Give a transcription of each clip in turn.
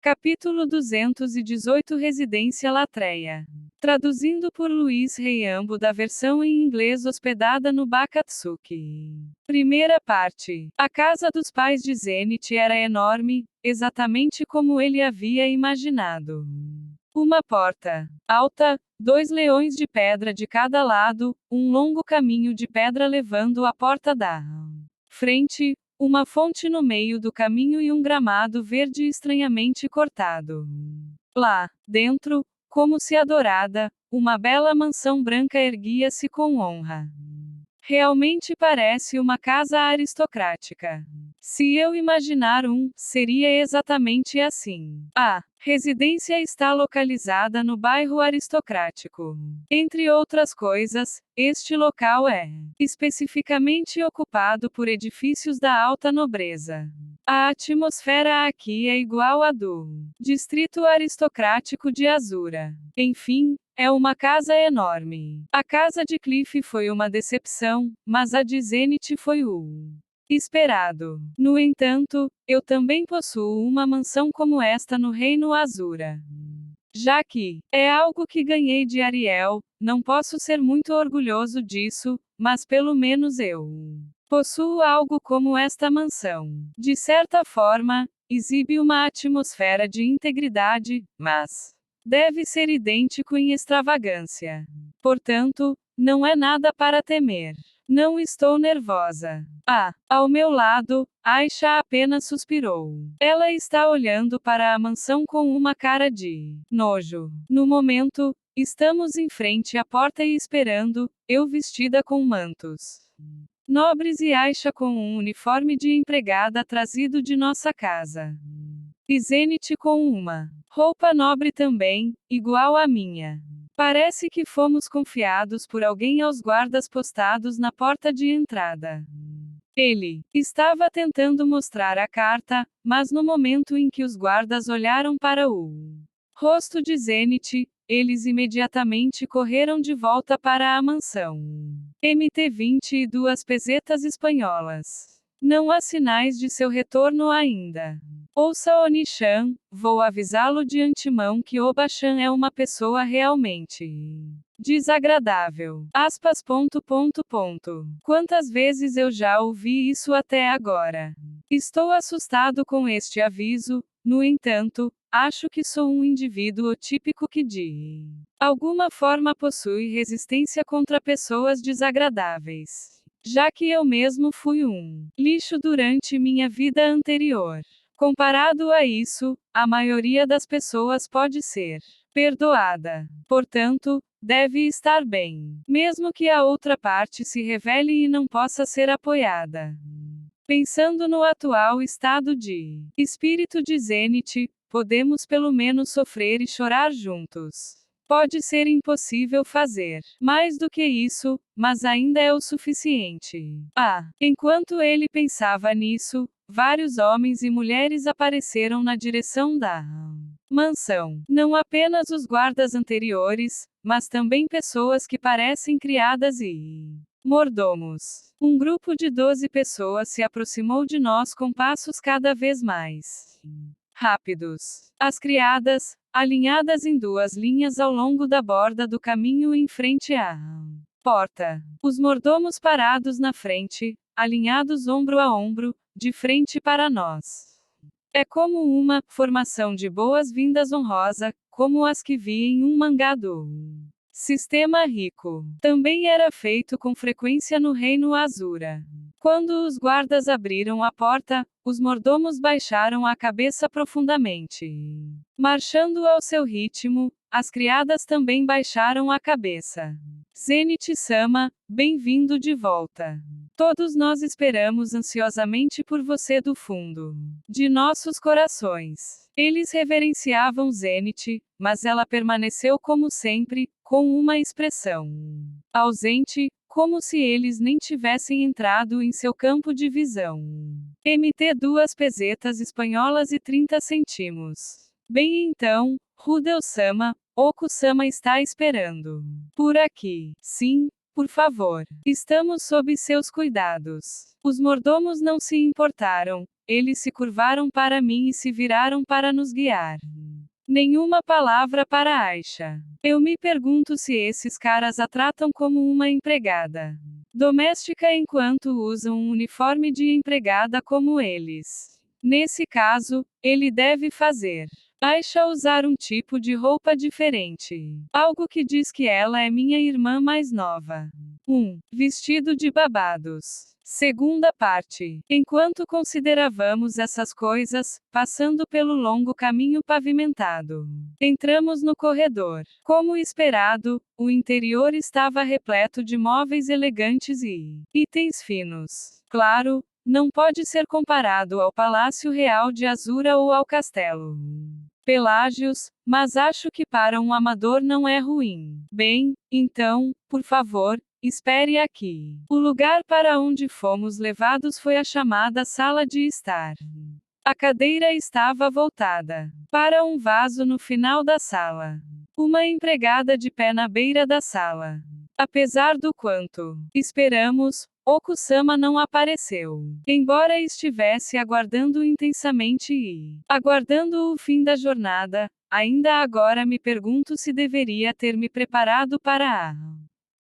Capítulo 218 Residência Latreia. Traduzindo por Luiz Reiambo da versão em inglês hospedada no Bakatsuki. Primeira parte. A casa dos pais de Zenith era enorme, exatamente como ele havia imaginado. Uma porta alta, 2 leões de pedra de cada lado, um longo caminho de pedra levando à porta da frente, uma fonte no meio do caminho e um gramado verde estranhamente cortado. Lá dentro, como se adorada, uma bela mansão branca erguia-se com honra. Realmente parece uma casa aristocrática. Se eu imaginar seria exatamente assim. A residência está localizada no bairro aristocrático. Entre outras coisas, este local é especificamente ocupado por edifícios da alta nobreza. A atmosfera aqui é igual à do distrito aristocrático de Azura. Enfim, é uma casa enorme. A casa de Cliff foi uma decepção, mas a de Zenith foi o esperado. No entanto, eu também possuo uma mansão como esta no Reino Azura. Já que é algo que ganhei de Ariel, não posso ser muito orgulhoso disso, mas pelo menos eu possuo algo como esta mansão. De certa forma, exibe uma atmosfera de integridade, mas deve ser idêntico em extravagância. Portanto, não é nada para temer. Não estou nervosa. Ao meu lado, Aisha apenas suspirou. Ela está olhando para a mansão com uma cara de nojo. No momento, estamos em frente à porta e esperando, eu vestida com mantos nobres e Aisha com um uniforme de empregada trazido de nossa casa. E Zenith com uma roupa nobre também, igual à minha. Parece que fomos confiados por alguém aos guardas postados na porta de entrada. Ele estava tentando mostrar a carta, mas no momento em que os guardas olharam para o rosto de Zenith, eles imediatamente correram de volta para a mansão. MT 22 pesetas espanholas. Não há sinais de seu retorno ainda. Ouça Oni-chan, vou avisá-lo de antemão que Oba-chan é uma pessoa realmente desagradável. Aspas. Quantas vezes eu já ouvi isso até agora? Estou assustado com este aviso, no entanto, acho que sou um indivíduo típico que de alguma forma possui resistência contra pessoas desagradáveis. Já que eu mesmo fui um lixo durante minha vida anterior. Comparado a isso, a maioria das pessoas pode ser perdoada. Portanto, deve estar bem. Mesmo que a outra parte se revele e não possa ser apoiada. Pensando no atual estado de espírito de Zenith, podemos pelo menos sofrer e chorar juntos. Pode ser impossível fazer mais do que isso, mas ainda é o suficiente. Enquanto ele pensava nisso, vários homens e mulheres apareceram na direção da mansão. Não apenas os guardas anteriores, mas também pessoas que parecem criadas e mordomos. Um grupo de 12 pessoas se aproximou de nós com passos cada vez mais rápidos. As criadas, alinhadas em 2 linhas ao longo da borda do caminho em frente à porta. Os mordomos parados na frente, alinhados ombro a ombro, de frente para nós. É como uma formação de boas-vindas honrosa, como as que vi em um mangá do Sistema Rico. Também era feito com frequência no Reino Azura. Quando os guardas abriram a porta, os mordomos baixaram a cabeça profundamente. Marchando ao seu ritmo, as criadas também baixaram a cabeça. Zenith-sama, bem-vindo de volta. Todos nós esperamos ansiosamente por você do fundo de nossos corações. Eles reverenciavam Zenith, mas ela permaneceu como sempre, com uma expressão ausente, como se eles nem tivessem entrado em seu campo de visão. MT 2 pesetas espanholas e 30 centimos. Bem então, Rudel-sama, Oku-sama está esperando. Por aqui. Sim, por favor. Estamos sob seus cuidados. Os mordomos não se importaram. Eles se curvaram para mim e se viraram para nos guiar. Nenhuma palavra para Aisha. Eu me pergunto se esses caras a tratam como uma empregada doméstica enquanto usam um uniforme de empregada como eles. Nesse caso, ele deve fazer Aisha usar um tipo de roupa diferente. Algo que diz que ela é minha irmã mais nova. Vestido de babados. Segunda parte. Enquanto considerávamos essas coisas, passando pelo longo caminho pavimentado, entramos no corredor. Como esperado, o interior estava repleto de móveis elegantes e itens finos. Claro, não pode ser comparado ao Palácio Real de Azura ou ao Castelo Pelágios, mas acho que para um amador não é ruim. Bem, então, por favor, espere aqui. O lugar para onde fomos levados foi a chamada sala de estar. A cadeira estava voltada para um vaso no final da sala. Uma empregada de pé na beira da sala. Apesar do quanto esperamos, Okusama não apareceu. Embora estivesse aguardando intensamente e aguardando o fim da jornada, ainda agora me pergunto se deveria ter me preparado para a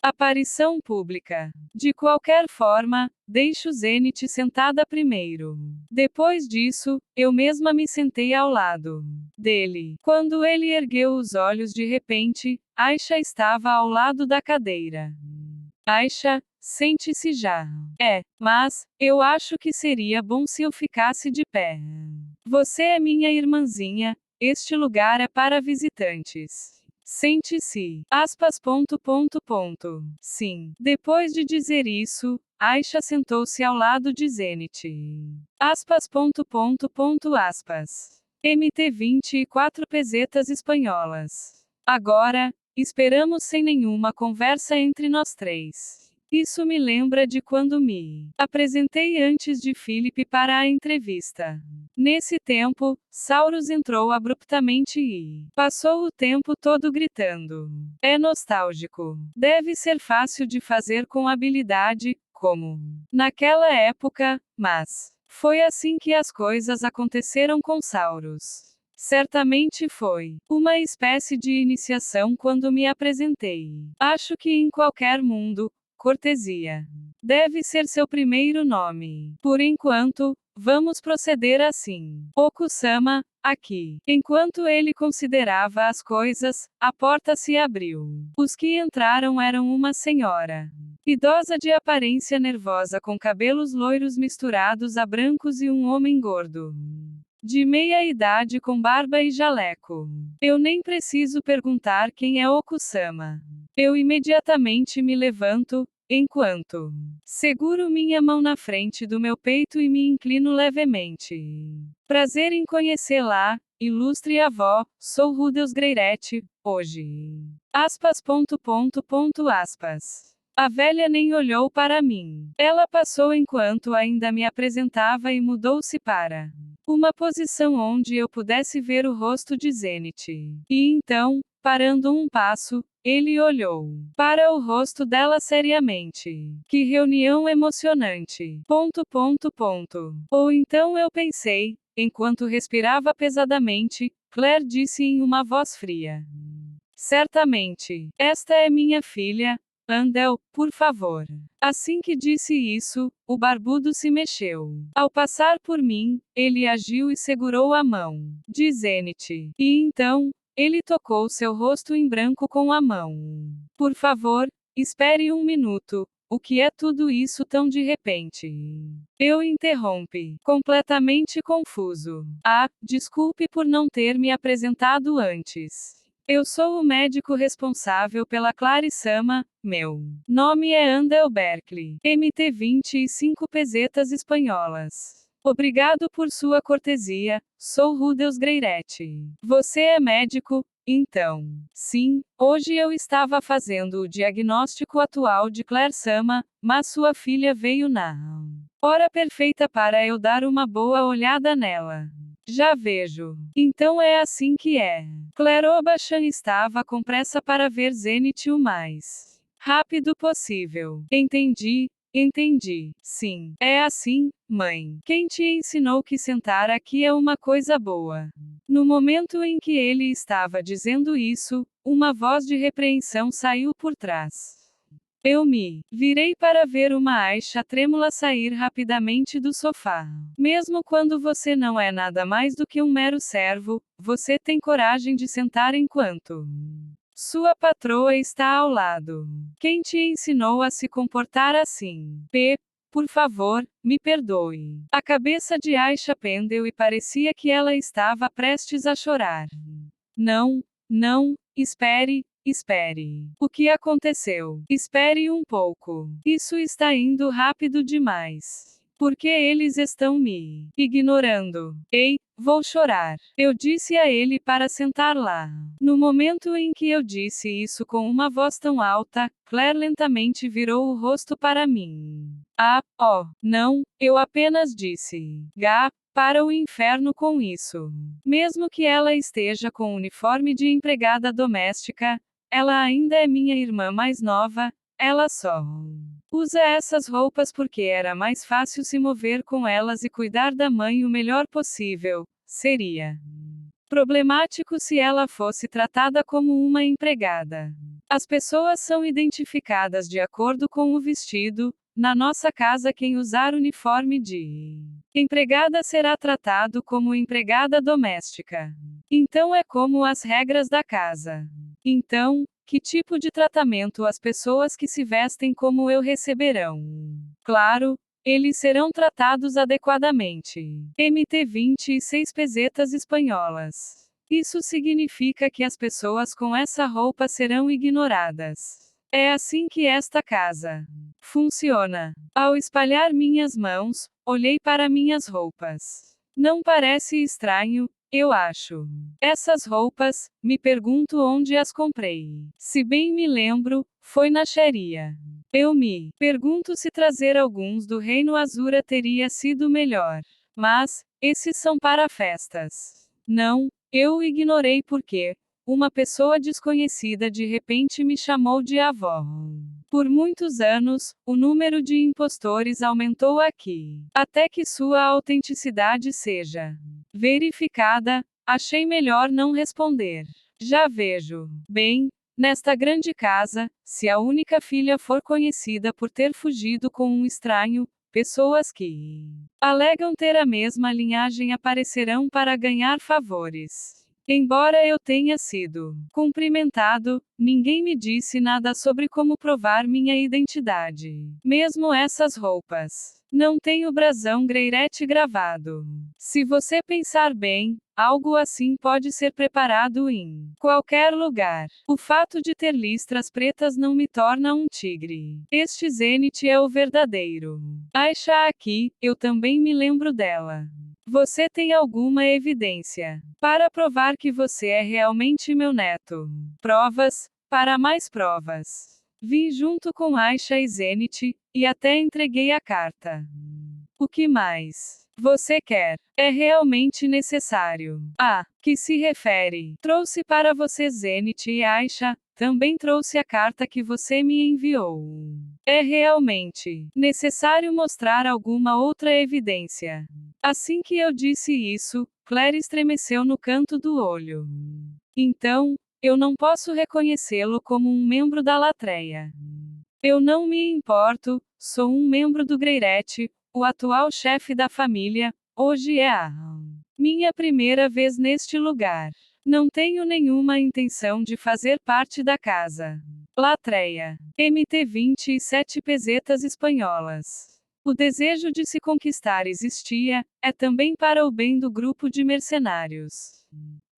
aparição pública. De qualquer forma, deixo Zenith sentada primeiro. Depois disso, eu mesma me sentei ao lado dele. Quando ele ergueu os olhos de repente, Aisha estava ao lado da cadeira. Aisha, sente-se já. Mas, eu acho que seria bom se eu ficasse de pé. Você é minha irmãzinha, este lugar é para visitantes. Sente-se. Sim. Depois de dizer isso, Aisha sentou-se ao lado de Zenith. MT 24 pesetas espanholas. Agora, esperamos sem nenhuma conversa entre nós três. Isso me lembra de quando me apresentei antes de Philip para a entrevista. Nesse tempo, Saurus entrou abruptamente e passou o tempo todo gritando. É nostálgico. Deve ser fácil de fazer com habilidade, como naquela época, mas foi assim que as coisas aconteceram com Saurus. Certamente foi uma espécie de iniciação quando me apresentei. Acho que em qualquer mundo, cortesia deve ser seu primeiro nome. Por enquanto, vamos proceder assim. Okusama, aqui. Enquanto ele considerava as coisas, a porta se abriu. Os que entraram eram uma senhora idosa de aparência nervosa com cabelos loiros misturados a brancos e um homem gordo de meia idade com barba e jaleco. Eu nem preciso perguntar quem é Okusama. Eu imediatamente me levanto, enquanto seguro minha mão na frente do meu peito e me inclino levemente. Prazer em conhecê-la, ilustre avó, sou Rudeus Greiret, hoje. A velha nem olhou para mim. Ela passou enquanto ainda me apresentava e mudou-se para uma posição onde eu pudesse ver o rosto de Zenith. E então, parando um passo, ele olhou para o rosto dela seriamente. Que reunião emocionante. Ou então eu pensei, enquanto respirava pesadamente, Claire disse em uma voz fria. Certamente. Esta é minha filha, Andel, por favor. Assim que disse isso, o barbudo se mexeu. Ao passar por mim, ele agiu e segurou a mão de Zenith. E então, ele tocou seu rosto em branco com a mão. Por favor, espere um minuto. O que é tudo isso tão de repente? Eu interrompi, completamente confuso. Desculpe por não ter me apresentado antes. Eu sou o médico responsável pela Clary-sama, meu nome é Andel Berkeley, MT 25 pesetas espanholas. Obrigado por sua cortesia, sou Rudeus Greiret. Você é médico, então? Sim, hoje eu estava fazendo o diagnóstico atual de Claire-sama, mas sua filha veio na hora perfeita para eu dar uma boa olhada nela. Já vejo. Então é assim que é. Claire Obachan estava com pressa para ver Zenith o mais rápido possível. Entendi. Entendi. Sim, é assim, mãe. Quem te ensinou que sentar aqui é uma coisa boa? No momento em que ele estava dizendo isso, uma voz de repreensão saiu por trás. Eu me virei para ver uma Aisha trêmula sair rapidamente do sofá. Mesmo quando você não é nada mais do que um mero servo, você tem coragem de sentar enquanto sua patroa está ao lado. Quem te ensinou a se comportar assim? Por favor, me perdoe. A cabeça de Aisha pendeu e parecia que ela estava prestes a chorar. Não, não, espere, espere. O que aconteceu? Espere um pouco. Isso está indo rápido demais. Por que eles estão me ignorando? Ei, vou chorar. Eu disse a ele para sentar lá. No momento em que eu disse isso com uma voz tão alta, Claire lentamente virou o rosto para mim. Não, eu apenas disse. Para o inferno com isso. Mesmo que ela esteja com o uniforme de empregada doméstica, ela ainda é minha irmã mais nova, ela só usa essas roupas porque era mais fácil se mover com elas e cuidar da mãe o melhor possível. Seria problemático se ela fosse tratada como uma empregada. As pessoas são identificadas de acordo com o vestido. Na nossa casa, quem usar uniforme de empregada será tratado como empregada doméstica. Então é como as regras da casa. Então, que tipo de tratamento as pessoas que se vestem como eu receberão? Claro, eles serão tratados adequadamente. MT 26 pesetas espanholas. Isso significa que as pessoas com essa roupa serão ignoradas. É assim que esta casa funciona. Ao espalhar minhas mãos, olhei para minhas roupas. Não parece estranho, eu acho. Essas roupas, me pergunto onde as comprei. Se bem me lembro, foi na Xeria. Eu me pergunto se trazer alguns do Reino Azura teria sido melhor. Mas, esses são para festas. Não, eu o ignorei porque uma pessoa desconhecida de repente me chamou de avó. Por muitos anos, o número de impostores aumentou aqui. Até que sua autenticidade seja verificada, achei melhor não responder. Já vejo. Bem, nesta grande casa, se a única filha for conhecida por ter fugido com um estranho, pessoas que alegam ter a mesma linhagem aparecerão para ganhar favores. Embora eu tenha sido cumprimentado, ninguém me disse nada sobre como provar minha identidade. Mesmo essas roupas não têm o brasão Greirete gravado. Se você pensar bem, algo assim pode ser preparado em qualquer lugar. O fato de ter listras pretas não me torna um tigre. Este Zenith é o verdadeiro Aisha aqui, eu também me lembro dela. Você tem alguma evidência para provar que você é realmente meu neto? Provas? Para mais provas. Vim junto com Aisha e Zenith, e até entreguei a carta. O que mais você quer? É realmente necessário. Que se refere? Trouxe para você Zenith e Aisha, também trouxe a carta que você me enviou. É realmente necessário mostrar alguma outra evidência. Assim que eu disse isso, Claire estremeceu no canto do olho. Então, eu não posso reconhecê-lo como um membro da Latreia. Eu não me importo, sou um membro do Greirete, o atual chefe da família. Hoje é a minha primeira vez neste lugar. Não tenho nenhuma intenção de fazer parte da casa. Latreia. MT 27 pesetas espanholas. O desejo de se conquistar existia, é também para o bem do grupo de mercenários.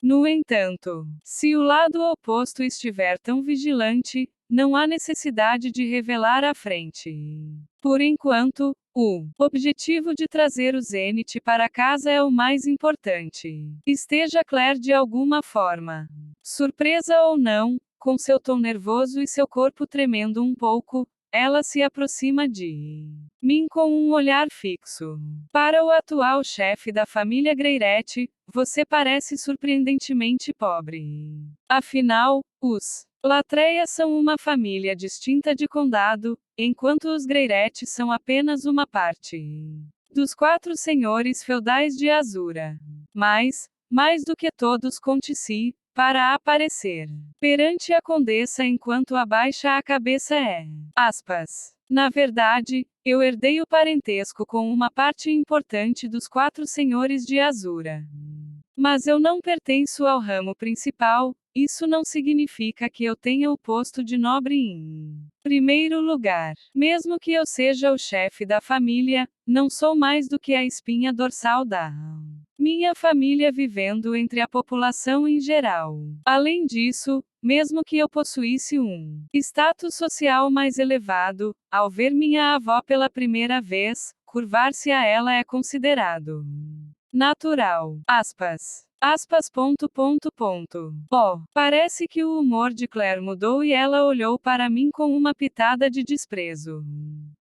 No entanto, se o lado oposto estiver tão vigilante, não há necessidade de revelar à frente. Por enquanto, o objetivo de trazer o Zenith para casa é o mais importante. Esteja Claire de alguma forma surpresa ou não, com seu tom nervoso e seu corpo tremendo um pouco, ela se aproxima de mim com um olhar fixo. Para o atual chefe da família Greirete, você parece surpreendentemente pobre. Afinal, os Latreia são uma família distinta de condado, enquanto os Greiret são apenas uma parte dos 4 senhores feudais de Azura. Mas, mais do que todos conte-se, para aparecer perante a condessa enquanto abaixa a cabeça aspas. Na verdade, eu herdei o parentesco com uma parte importante dos 4 senhores de Azura. Mas eu não pertenço ao ramo principal, isso não significa que eu tenha o posto de nobre em primeiro lugar. Mesmo que eu seja o chefe da família, não sou mais do que a espinha dorsal da minha família vivendo entre a população em geral. Além disso, mesmo que eu possuísse um status social mais elevado, ao ver minha avó pela primeira vez, curvar-se a ela é considerado natural. Aspas. Aspas. Oh, parece que o humor de Claire mudou e ela olhou para mim com uma pitada de desprezo.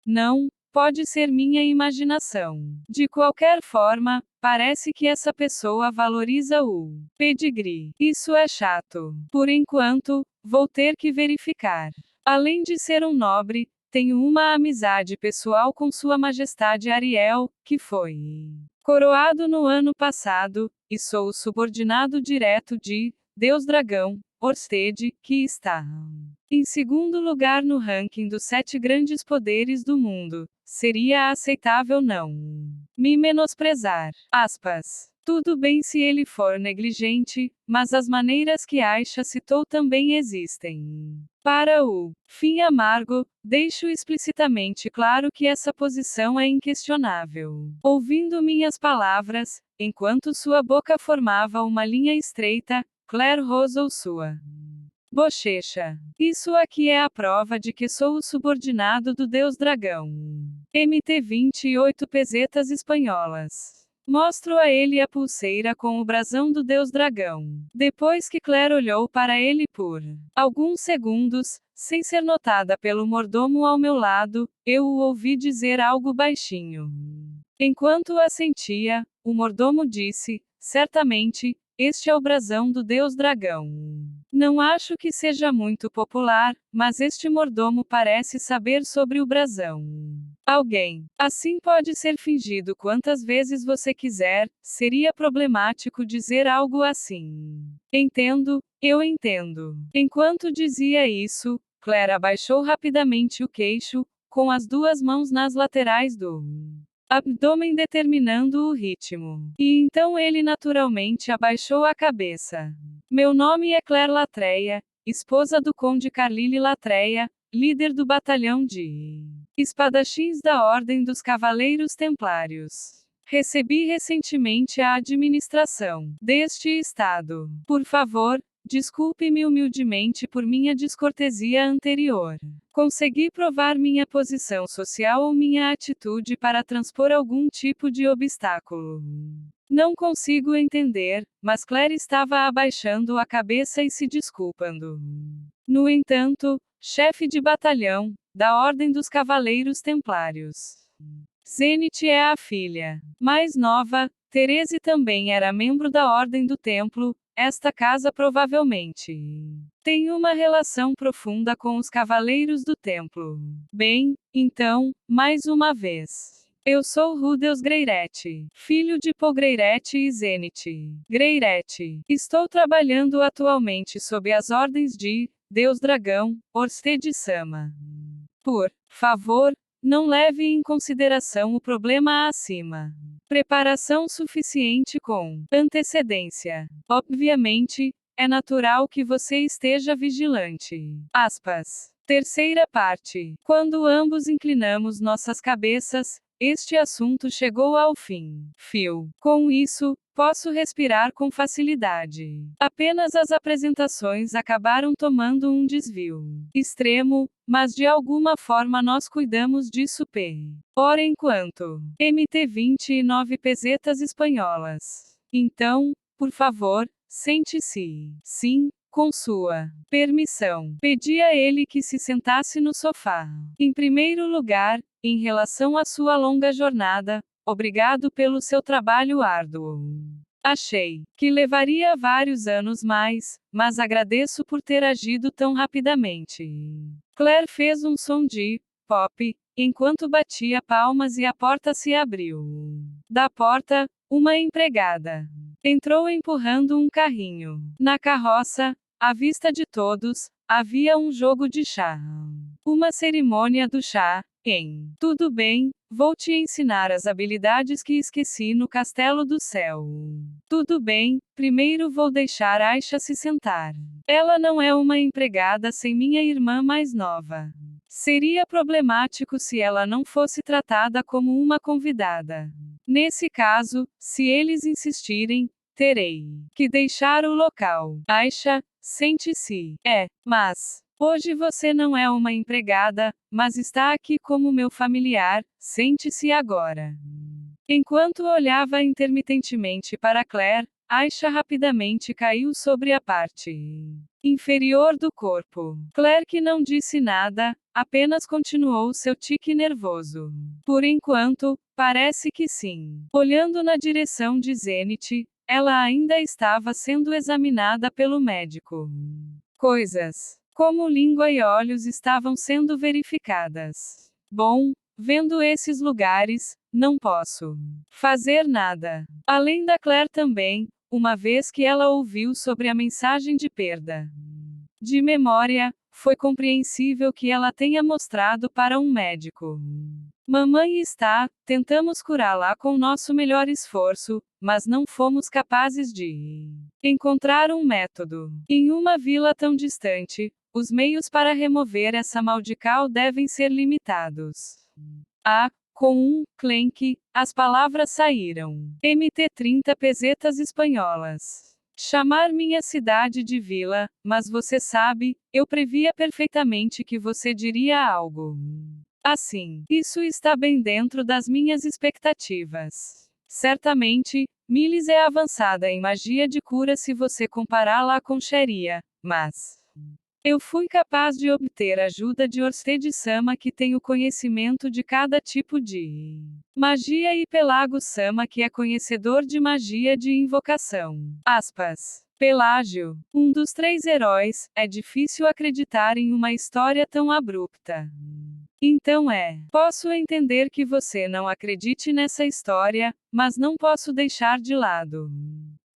Não, pode ser minha imaginação. De qualquer forma, parece que essa pessoa valoriza o pedigree. Isso é chato. Por enquanto, vou ter que verificar. Além de ser um nobre, tenho uma amizade pessoal com Sua Majestade Ariel, que foi coroado no ano passado, e sou o subordinado direto de Deus Dragão, Orsted, que está em segundo lugar no ranking dos 7 grandes poderes do mundo. Seria aceitável não me menosprezar. Aspas. Tudo bem se ele for negligente, mas as maneiras que Aisha citou também existem. Para o fim amargo, deixo explicitamente claro que essa posição é inquestionável. Ouvindo minhas palavras, enquanto sua boca formava uma linha estreita, Claire rosou sua bochecha. Isso aqui é a prova de que sou o subordinado do Deus Dragão. MT 28 pesetas espanholas. Mostro a ele a pulseira com o brasão do Deus Dragão. Depois que Claire olhou para ele por alguns segundos, sem ser notada pelo mordomo ao meu lado, eu o ouvi dizer algo baixinho. Enquanto assentia, o mordomo disse, certamente, este é o brasão do Deus Dragão. Não acho que seja muito popular, mas este mordomo parece saber sobre o brasão. Alguém assim pode ser fingido quantas vezes você quiser, seria problemático dizer algo assim. Entendo, eu entendo. Enquanto dizia isso, Claire abaixou rapidamente o queixo, com as 2 mãos nas laterais do abdômen determinando o ritmo. E então ele naturalmente abaixou a cabeça. Meu nome é Claire Latreia, esposa do Conde Carlyle Latreia, líder do batalhão de espadachins da Ordem dos Cavaleiros Templários. Recebi recentemente a administração deste estado. Por favor, desculpe-me humildemente por minha descortesia anterior. Consegui provar minha posição social ou minha atitude para transpor algum tipo de obstáculo. Não consigo entender, mas Claire estava abaixando a cabeça e se desculpando. No entanto, chefe de batalhão, da Ordem dos Cavaleiros Templários. Zenith é a filha mais nova, Therese também era membro da Ordem do Templo, esta casa provavelmente tem uma relação profunda com os Cavaleiros do Templo. Bem, então, mais uma vez. Eu sou Rudeus Greiret, filho de Paul Greiret e Zenith Greiret. Estou trabalhando atualmente sob as ordens de Deus Dragão, Orsted-sama. Por favor, não leve em consideração o problema acima. Preparação suficiente com antecedência. Obviamente, é natural que você esteja vigilante. Aspas. Terceira parte. Quando ambos inclinamos nossas cabeças, este assunto chegou ao fim. Fio. Com isso, posso respirar com facilidade. Apenas as apresentações acabaram tomando um desvio extremo, mas de alguma forma nós cuidamos disso por enquanto. MT 29 pesetas espanholas. Então, por favor, sente-se. Sim, com sua permissão. Pedi a ele que se sentasse no sofá. Em primeiro lugar, em relação à sua longa jornada, obrigado pelo seu trabalho árduo. Achei que levaria vários anos mais, mas agradeço por ter agido tão rapidamente. Claire fez um som de pop enquanto batia palmas e a porta se abriu. Da porta, uma empregada entrou empurrando um carrinho. Na carroça, à vista de todos, havia um jogo de chá. Uma cerimônia do chá. Tudo bem, vou te ensinar as habilidades que esqueci no Castelo do Céu. Tudo bem, primeiro vou deixar Aisha se sentar. Ela não é uma empregada sem minha irmã mais nova. Seria problemático se ela não fosse tratada como uma convidada. Nesse caso, se eles insistirem, terei que deixar o local. Aisha, sente-se. Mas hoje você não é uma empregada, mas está aqui como meu familiar, sente-se agora. Enquanto olhava intermitentemente para Claire, Aisha rapidamente caiu sobre a parte inferior do corpo. Claire, que não disse nada, apenas continuou seu tique nervoso. Por enquanto, parece que sim. Olhando na direção de Zenith, ela ainda estava sendo examinada pelo médico. Coisas como língua e olhos estavam sendo verificadas. Bom, vendo esses lugares, não posso fazer nada. Além da Claire também, uma vez que ela ouviu sobre a mensagem de perda de memória, foi compreensível que ela tenha mostrado para um médico. Mamãe está, tentamos curá-la com nosso melhor esforço, mas não fomos capazes de encontrar um método. Em uma vila tão distante, os meios para remover essa maldical devem ser limitados. Com um clenque, as palavras saíram. MT 30 pesetas espanholas. Chamar minha cidade de vila, mas você sabe, eu previa perfeitamente que você diria algo assim. Isso está bem dentro das minhas expectativas. Certamente, Miles é avançada em magia de cura se você compará-la com Sheria, mas eu fui capaz de obter ajuda de Orsted-sama, que tem o conhecimento de cada tipo de magia, e Pelago-sama, que é conhecedor de magia de invocação. Pelágio, um dos 3 heróis, é difícil acreditar em uma história tão abrupta. Então posso entender que você não acredite nessa história, mas não posso deixar de lado.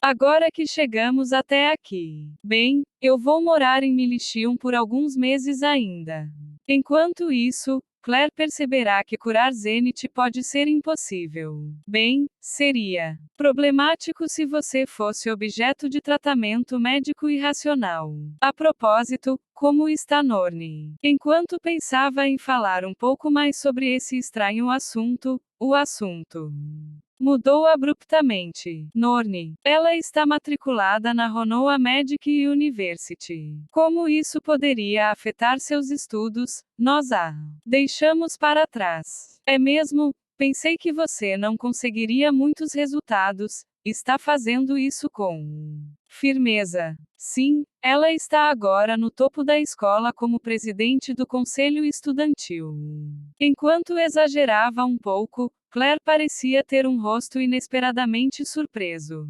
Agora que chegamos até aqui. Bem, eu vou morar em Milichium por alguns meses ainda. Enquanto isso, Claire perceberá que curar Zenith pode ser impossível. Bem, seria problemático se você fosse objeto de tratamento médico irracional. A propósito, como está Norne? Enquanto pensava em falar um pouco mais sobre esse estranho assunto, o assunto mudou abruptamente. Norne. Ela está matriculada na Honoa Magic University. Como isso poderia afetar seus estudos? Nós a deixamos para trás. É mesmo? Pensei que você não conseguiria muitos resultados. Está fazendo isso com firmeza. Sim, ela está agora no topo da escola como presidente do conselho estudantil. Enquanto exagerava um pouco, Claire parecia ter um rosto inesperadamente surpreso.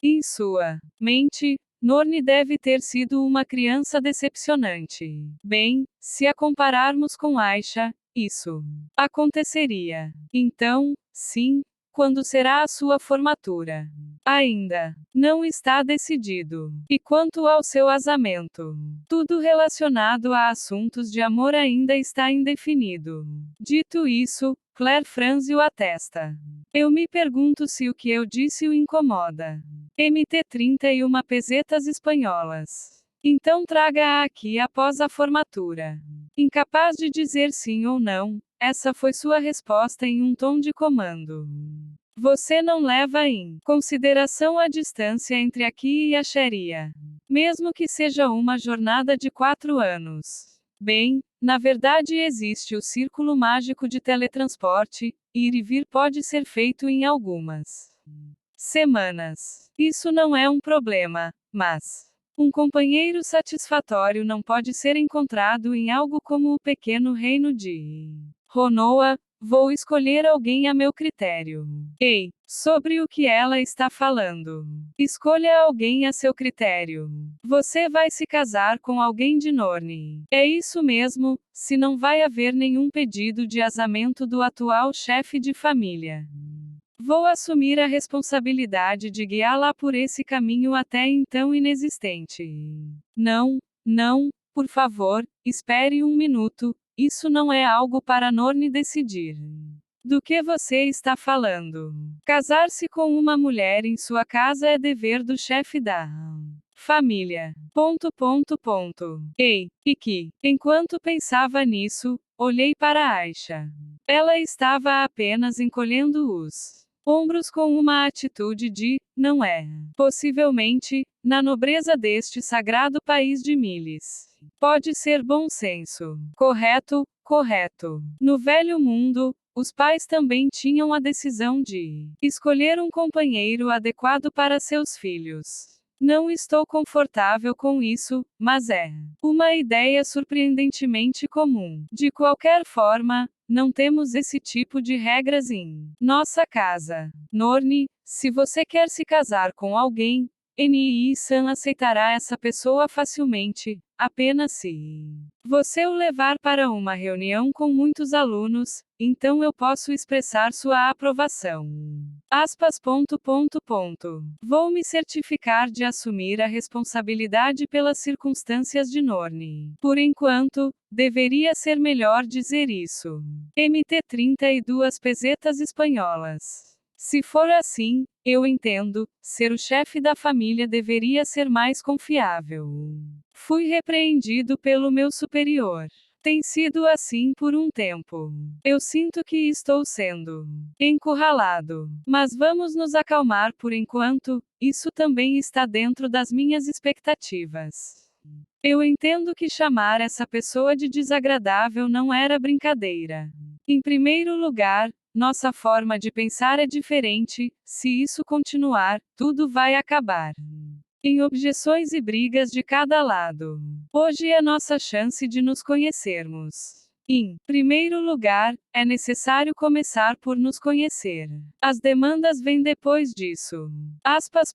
Em sua mente, Norne deve ter sido uma criança decepcionante. Bem, se a compararmos com Aisha, isso aconteceria. Então, sim, quando será a sua formatura? Ainda não está decidido. E quanto ao seu casamento? Tudo relacionado a assuntos de amor ainda está indefinido. Dito isso, Claire franziu a testa. Eu me pergunto se o que eu disse o incomoda. MT 31 pesetas espanholas. Então traga-a aqui após a formatura. Incapaz de dizer sim ou não, essa foi sua resposta em um tom de comando. Você não leva em consideração a distância entre aqui e a Sheria. Mesmo que seja uma jornada de 4 anos. Bem, na verdade existe o círculo mágico de teletransporte, ir e vir pode ser feito em algumas semanas. Isso não é um problema, mas um companheiro satisfatório não pode ser encontrado em algo como o pequeno reino de Honoa. Vou escolher alguém a meu critério. Ei, sobre o que ela está falando. Escolha alguém a seu critério. Você vai se casar com alguém de Norne. É isso mesmo, se não vai haver nenhum pedido de casamento do atual chefe de família. Vou assumir a responsabilidade de guiá-la por esse caminho até então inexistente. Não, não, por favor, espere um minuto, isso não é algo para Norne decidir. Do que você está falando? Casar-se com uma mulher em sua casa é dever do chefe da família. Ei, Iki, enquanto pensava nisso, olhei para Aisha. Ela estava apenas encolhendo os ombros com uma atitude de, não é? Possivelmente, na nobreza deste sagrado país de Miles. Pode ser bom senso. Correto, correto. No velho mundo, os pais também tinham a decisão de escolher um companheiro adequado para seus filhos. Não estou confortável com isso, mas é uma ideia surpreendentemente comum. De qualquer forma, não temos esse tipo de regras em nossa casa. Norne, se você quer se casar com alguém, NII-san aceitará essa pessoa facilmente, apenas se você o levar para uma reunião com muitos alunos, então eu posso expressar sua aprovação. Aspas. Vou me certificar de assumir a responsabilidade pelas circunstâncias de Norne. Por enquanto, deveria ser melhor dizer isso. MT 32 pesetas espanholas. Se for assim, eu entendo, ser o chefe da família deveria ser mais confiável. Fui repreendido pelo meu superior. Tem sido assim por um tempo. Eu sinto que estou sendo encurralado. Mas vamos nos acalmar por enquanto, isso também está dentro das minhas expectativas. Eu entendo que chamar essa pessoa de desagradável não era brincadeira. Em primeiro lugar, nossa forma de pensar é diferente, se isso continuar, tudo vai acabar em objeções e brigas de cada lado. Hoje é nossa chance de nos conhecermos. Em primeiro lugar, é necessário começar por nos conhecer. As demandas vêm depois disso. Aspas.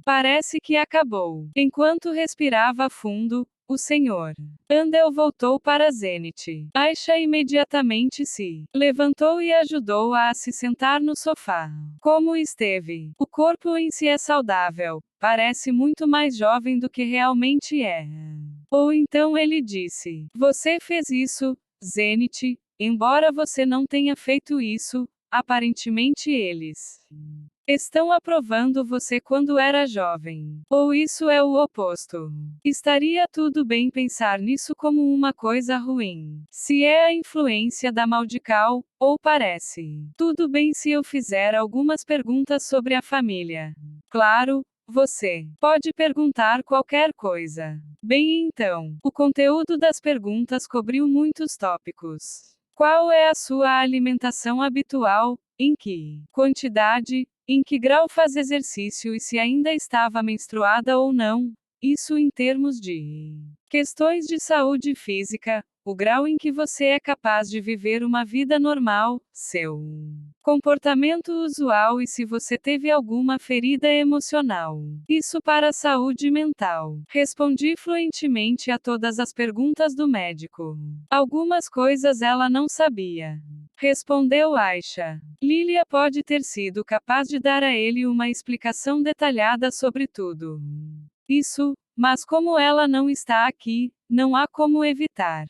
Parece que acabou. Enquanto respirava fundo, o senhor Andel voltou para Zenith. Aisha imediatamente se levantou e ajudou-a a se sentar no sofá. Como esteve? O corpo em si é saudável, parece muito mais jovem do que realmente é. Ou então ele disse: Você fez isso, Zenith, embora você não tenha feito isso, aparentemente eles estão aprovando você quando era jovem. Ou isso é o oposto. Estaria tudo bem pensar nisso como uma coisa ruim. Se é a influência da Maldical, ou parece. Tudo bem se eu fizer algumas perguntas sobre a família. Claro, você pode perguntar qualquer coisa. Bem, então, o conteúdo das perguntas cobriu muitos tópicos. Qual é a sua alimentação habitual? Em que quantidade? Em que grau faz exercício e se ainda estava menstruada ou não? Isso em termos de questões de saúde física, o grau em que você é capaz de viver uma vida normal, seu comportamento usual e se você teve alguma ferida emocional. Isso para a saúde mental. Respondi fluentemente a todas as perguntas do médico. Algumas coisas ela não sabia. Respondeu Aisha. Lilia pode ter sido capaz de dar a ele uma explicação detalhada sobre tudo isso, mas como ela não está aqui, não há como evitar.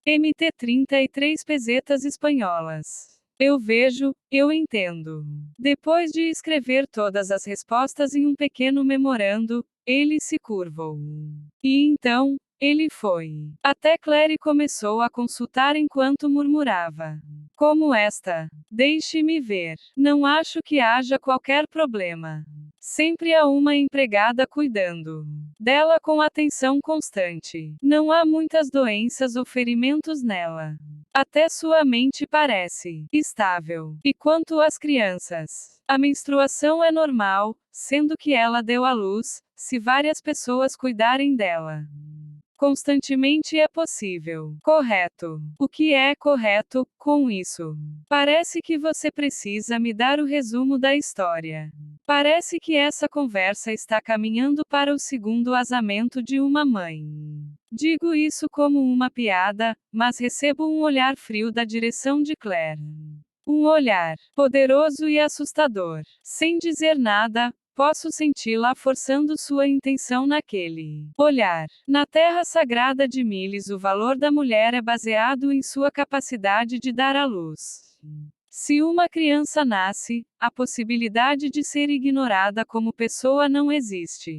MT 33 pesetas espanholas. Eu vejo, eu entendo. Depois de escrever todas as respostas em um pequeno memorando, ele se curvou. E então, ele foi. Até Clary começou a consultar enquanto murmurava. Como esta? Deixe-me ver. Não acho que haja qualquer problema. Sempre há uma empregada cuidando dela com atenção constante. Não há muitas doenças ou ferimentos nela. Até sua mente parece estável. E quanto às crianças? A menstruação é normal, sendo que ela deu à luz, se várias pessoas cuidarem dela. Constantemente é possível. Correto. O que é correto com isso? Parece que você precisa me dar o resumo da história. Parece que essa conversa está caminhando para o segundo casamento de uma mãe. Digo isso como uma piada, mas recebo um olhar frio da direção de Claire. Um olhar poderoso e assustador. Sem dizer nada, posso senti-la forçando sua intenção naquele olhar. Na terra sagrada de Miles, o valor da mulher é baseado em sua capacidade de dar à luz. Se uma criança nasce, a possibilidade de ser ignorada como pessoa não existe.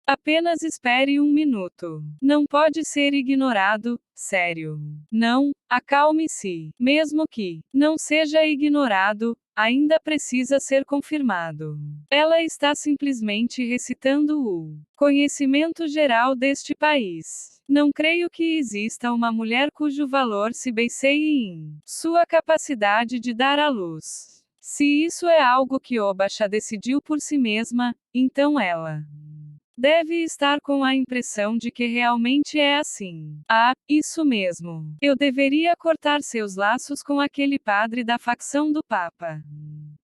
Apenas espere um minuto. Não pode ser ignorado, sério. Não, acalme-se. Mesmo que não seja ignorado, ainda precisa ser confirmado. Ela está simplesmente recitando o conhecimento geral deste país. Não creio que exista uma mulher cujo valor se baseie em sua capacidade de dar à luz. Se isso é algo que Obasha decidiu por si mesma, então ela deve estar com a impressão de que realmente é assim. Ah, isso mesmo. Eu deveria cortar seus laços com aquele padre da facção do Papa.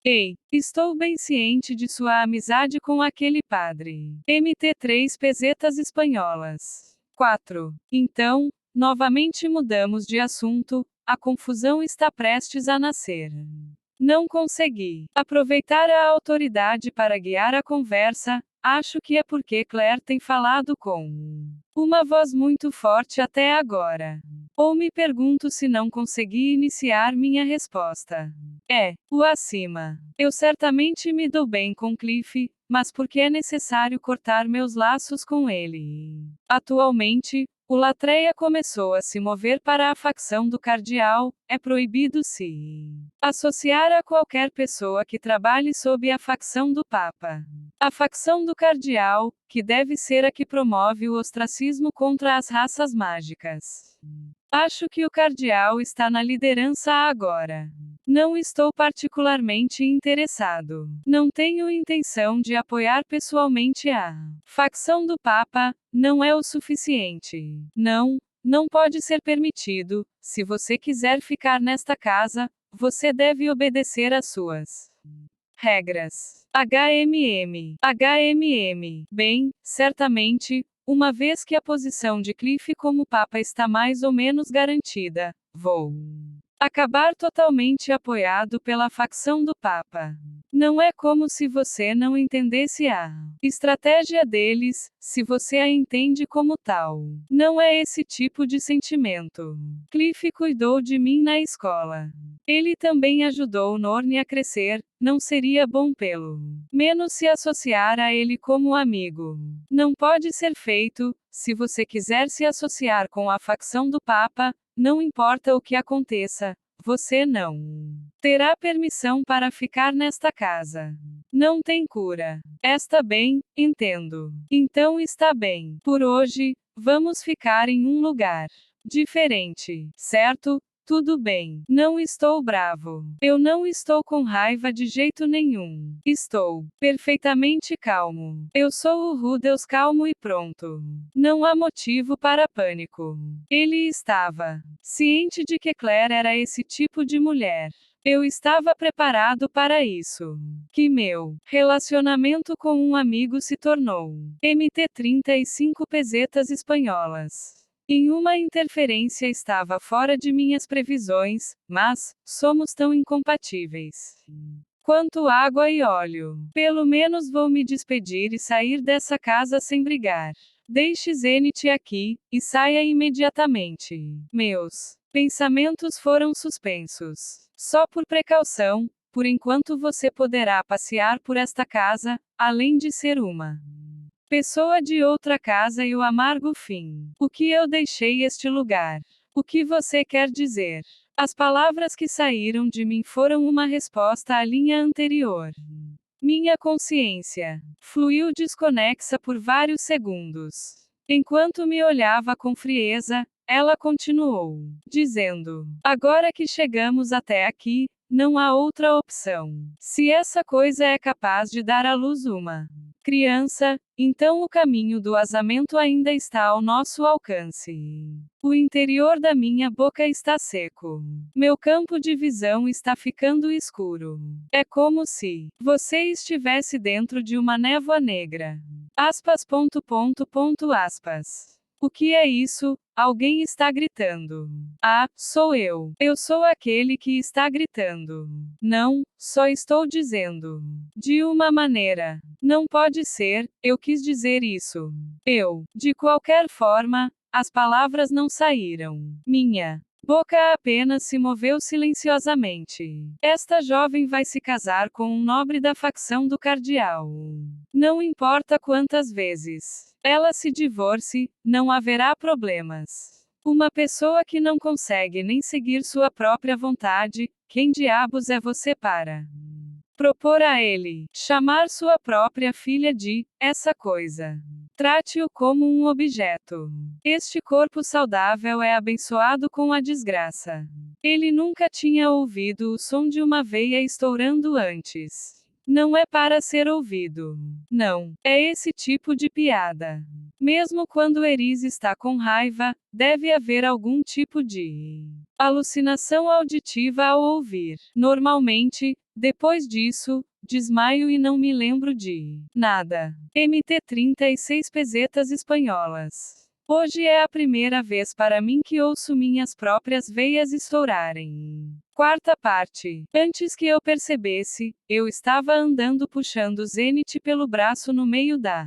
Ei, estou bem ciente de sua amizade com aquele padre. MT3 pesetas espanholas. 4. Então, novamente mudamos de assunto, a confusão está prestes a nascer. Não consegui aproveitar a autoridade para guiar a conversa, acho que é porque Claire tem falado com uma voz muito forte até agora. Ou me pergunto se não consegui iniciar minha resposta. É, o acima. Eu certamente me dou bem com Cliff, mas porque é necessário cortar meus laços com ele. Atualmente, o Latreia começou a se mover para a facção do Cardeal, é proibido se associar a qualquer pessoa que trabalhe sob a facção do Papa. A facção do Cardeal, que deve ser a que promove o ostracismo contra as raças mágicas. Acho que o Cardeal está na liderança agora. Não estou particularmente interessado. Não tenho intenção de apoiar pessoalmente a facção do Papa, não é o suficiente. Não, não pode ser permitido. Se você quiser ficar nesta casa, você deve obedecer às suas regras. HMM. Bem, certamente, uma vez que a posição de Cliff como Papa está mais ou menos garantida, vou acabar totalmente apoiado pela facção do Papa. Não é como se você não entendesse a estratégia deles, se você a entende como tal. Não é esse tipo de sentimento. Cliff cuidou de mim na escola. Ele também ajudou Norne a crescer, não seria bom pelo menos se associar a ele como amigo. Não pode ser feito, se você quiser se associar com a facção do Papa, não importa o que aconteça, você não terá permissão para ficar nesta casa. Não tem cura. Está bem, entendo. Então está bem. Por hoje, vamos ficar em um lugar diferente, certo? Tudo bem. Não estou bravo. Eu não estou com raiva de jeito nenhum. Estou perfeitamente calmo. Eu sou o Rudeus calmo e pronto. Não há motivo para pânico. Ele estava ciente de que Claire era esse tipo de mulher. Eu estava preparado para isso. Que meu relacionamento com um amigo se tornou MT35 pesetas espanholas. Em uma interferência estava fora de minhas previsões, mas somos tão incompatíveis quanto água e óleo. Pelo menos vou me despedir e sair dessa casa sem brigar. Deixe Zenith aqui, e saia imediatamente. Meus pensamentos foram suspensos. Só por precaução, por enquanto você poderá passear por esta casa, além de ser uma pessoa de outra casa e o amargo fim. O que eu deixei este lugar? O que você quer dizer? As palavras que saíram de mim foram uma resposta à linha anterior. Minha consciência fluiu desconexa por vários segundos. Enquanto me olhava com frieza, ela continuou, dizendo: agora que chegamos até aqui, não há outra opção. Se essa coisa é capaz de dar à luz uma Criança, então o caminho do asamento ainda está ao nosso alcance. O interior da minha boca está seco. Meu campo de visão está ficando escuro. É como se você estivesse dentro de uma névoa negra. Aspas. O que é isso? Alguém está gritando. Ah, sou eu. Eu sou aquele que está gritando. Não, só estou dizendo. De uma maneira. Não pode ser, eu quis dizer isso. Eu. De qualquer forma, as palavras não saíram. Minha boca apenas se moveu silenciosamente. Esta jovem vai se casar com um nobre da facção do cardeal. Não importa quantas vezes ela se divorcie, não haverá problemas. Uma pessoa que não consegue nem seguir sua própria vontade, quem diabos é você para propor a ele chamar sua própria filha de essa coisa? Trate-o como um objeto. Este corpo saudável é abençoado com a desgraça. Ele nunca tinha ouvido o som de uma veia estourando antes. Não é para ser ouvido. Não. É esse tipo de piada. Mesmo quando Eris está com raiva, deve haver algum tipo de alucinação auditiva ao ouvir. Normalmente, depois disso, desmaio e não me lembro de nada. MT 36 pesetas espanholas. Hoje é a primeira vez para mim que ouço minhas próprias veias estourarem. Quarta parte. Antes que eu percebesse, eu estava andando puxando Zenith pelo braço no meio da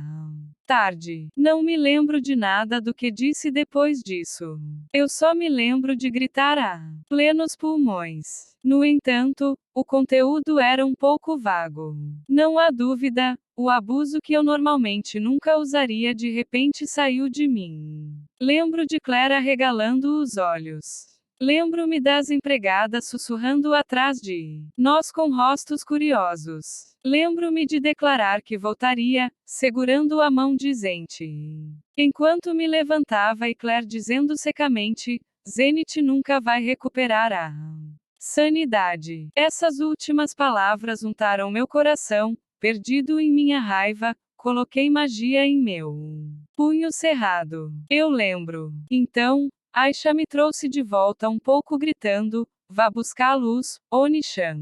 tarde. Não me lembro de nada do que disse depois disso. Eu só me lembro de gritar a plenos pulmões. No entanto, o conteúdo era um pouco vago. Não há dúvida, o abuso que eu normalmente nunca usaria de repente saiu de mim. Lembro de Claire arregalando os olhos. Lembro-me das empregadas sussurrando atrás de nós com rostos curiosos. Lembro-me de declarar que voltaria, segurando a mão de Zente. Enquanto me levantava e Claire dizendo secamente, Zenith nunca vai recuperar a sanidade. Essas últimas palavras untaram meu coração, perdido em minha raiva, coloquei magia em meu punho cerrado. Eu lembro. Então, Aisha me trouxe de volta um pouco gritando, vá buscar a luz, Oni-chan.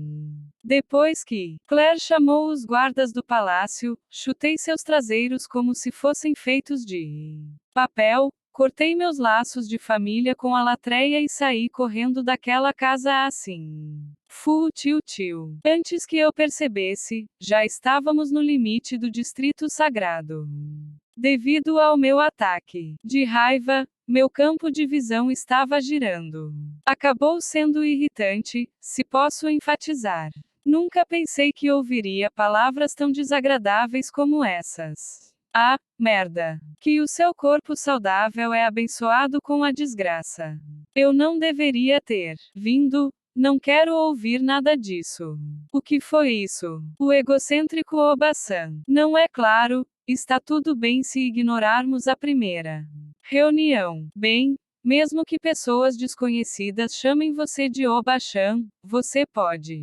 Depois que Claire chamou os guardas do palácio, chutei seus traseiros como se fossem feitos de papel, cortei meus laços de família com a latreia e saí correndo daquela casa assim. Tio. Antes que eu percebesse, já estávamos no limite do distrito sagrado. Devido ao meu ataque de raiva, meu campo de visão estava girando. Acabou sendo irritante, se posso enfatizar. Nunca pensei que ouviria palavras tão desagradáveis como essas. Ah, merda. Que o seu corpo saudável é abençoado com a desgraça. Eu não deveria ter vindo. Não quero ouvir nada disso. O que foi isso? O egocêntrico Oba-san. Não é claro, está tudo bem se ignorarmos a primeira reunião. Bem, mesmo que pessoas desconhecidas chamem você de Oba-chan, você pode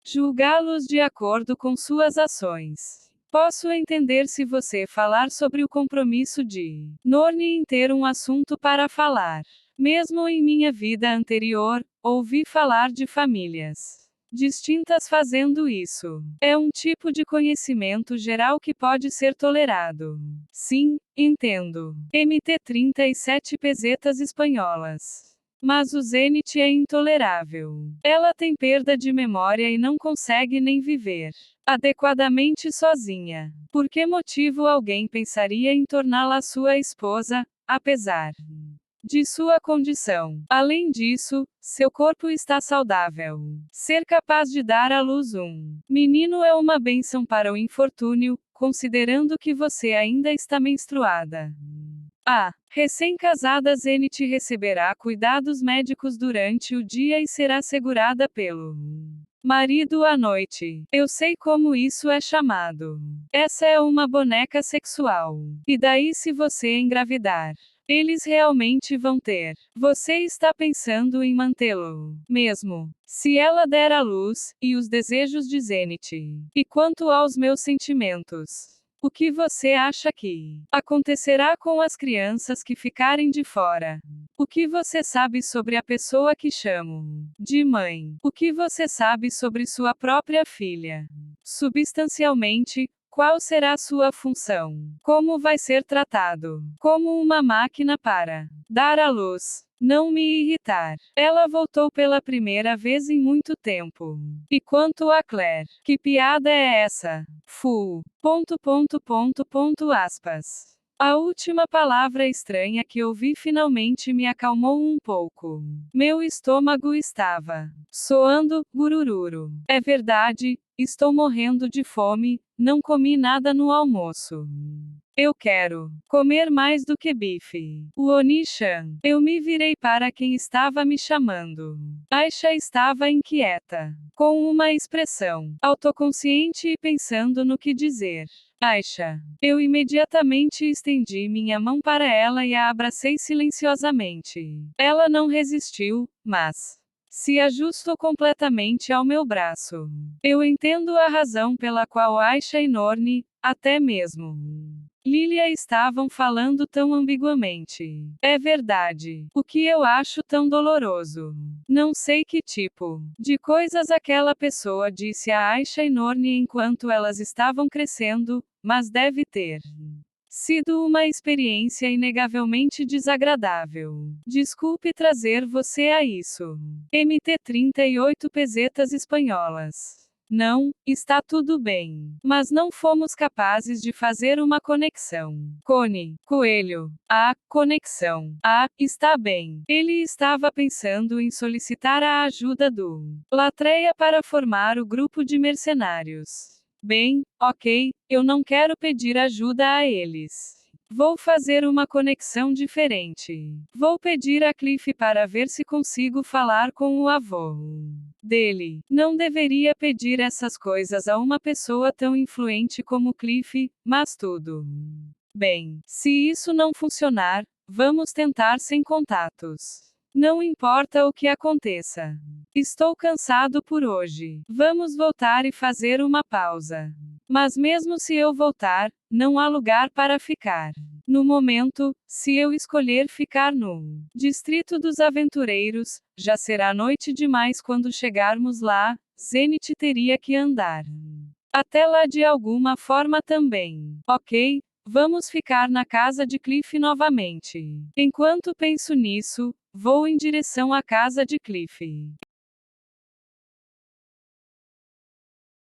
julgá-los de acordo com suas ações. Posso entender se você falar sobre o compromisso de Norne em ter um assunto para falar. Mesmo em minha vida anterior, ouvi falar de famílias distintas fazendo isso. É um tipo de conhecimento geral que pode ser tolerado. Sim, entendo. MT 37 pesetas espanholas. Mas o Zenith é intolerável. Ela tem perda de memória e não consegue nem viver adequadamente sozinha. Por que motivo alguém pensaria em torná-la sua esposa, apesar de sua condição? Além disso, seu corpo está saudável. Ser capaz de dar à luz um menino é uma bênção para o infortúnio, considerando que você ainda está menstruada. A recém-casada Zenith receberá cuidados médicos durante o dia e será segurada pelo marido à noite. Eu sei como isso é chamado. Essa é uma boneca sexual. E daí se você engravidar? Eles realmente vão ter. Você está pensando em mantê-lo mesmo. Se ela der à luz, e os desejos de Zenith. E quanto aos meus sentimentos? O que você acha que acontecerá com as crianças que ficarem de fora? O que você sabe sobre a pessoa que chamo de mãe? O que você sabe sobre sua própria filha? Substancialmente, qual será sua função? Como vai ser tratado? Como uma máquina para dar à luz. Não me irritar. Ela voltou pela primeira vez em muito tempo. E quanto a Claire? Que piada é essa? Fu. Aspas. A última palavra estranha que ouvi finalmente me acalmou um pouco. Meu estômago estava soando gurururu. É verdade, estou morrendo de fome, não comi nada no almoço. Eu quero comer mais do que bife. O Oni-chan. Eu me virei para quem estava me chamando. Aisha estava inquieta, com uma expressão autoconsciente e pensando no que dizer. Aisha. Eu imediatamente estendi minha mão para ela e a abracei silenciosamente. Ela não resistiu, mas se ajustou completamente ao meu braço. Eu entendo a razão pela qual Aisha e Norni, até mesmo Lilia estavam falando tão ambiguamente. É verdade. O que eu acho tão doloroso. Não sei que tipo de coisas aquela pessoa disse a Aisha e Norni enquanto elas estavam crescendo, mas deve ter sido uma experiência inegavelmente desagradável. Desculpe trazer você a isso. MT 38 pesetas espanholas. Não, está tudo bem. Mas não fomos capazes de fazer uma conexão. Cone, coelho. Ah, conexão. Ah, está bem. Ele estava pensando em solicitar a ajuda do Latreia para formar o grupo de mercenários. Bem, ok, eu não quero pedir ajuda a eles. Vou fazer uma conexão diferente. Vou pedir a Cliff para ver se consigo falar com o avô dele. Não deveria pedir essas coisas a uma pessoa tão influente como Cliff, mas tudo bem. Se isso não funcionar, vamos tentar sem contatos. Não importa o que aconteça. Estou cansado por hoje. Vamos voltar e fazer uma pausa. Mas mesmo se eu voltar, não há lugar para ficar. No momento, se eu escolher ficar no Distrito dos Aventureiros, já será noite demais quando chegarmos lá. Zenith teria que andar até lá de alguma forma também. Ok? Vamos ficar na casa de Cliff novamente. Enquanto penso nisso, vou em direção à casa de Cliff.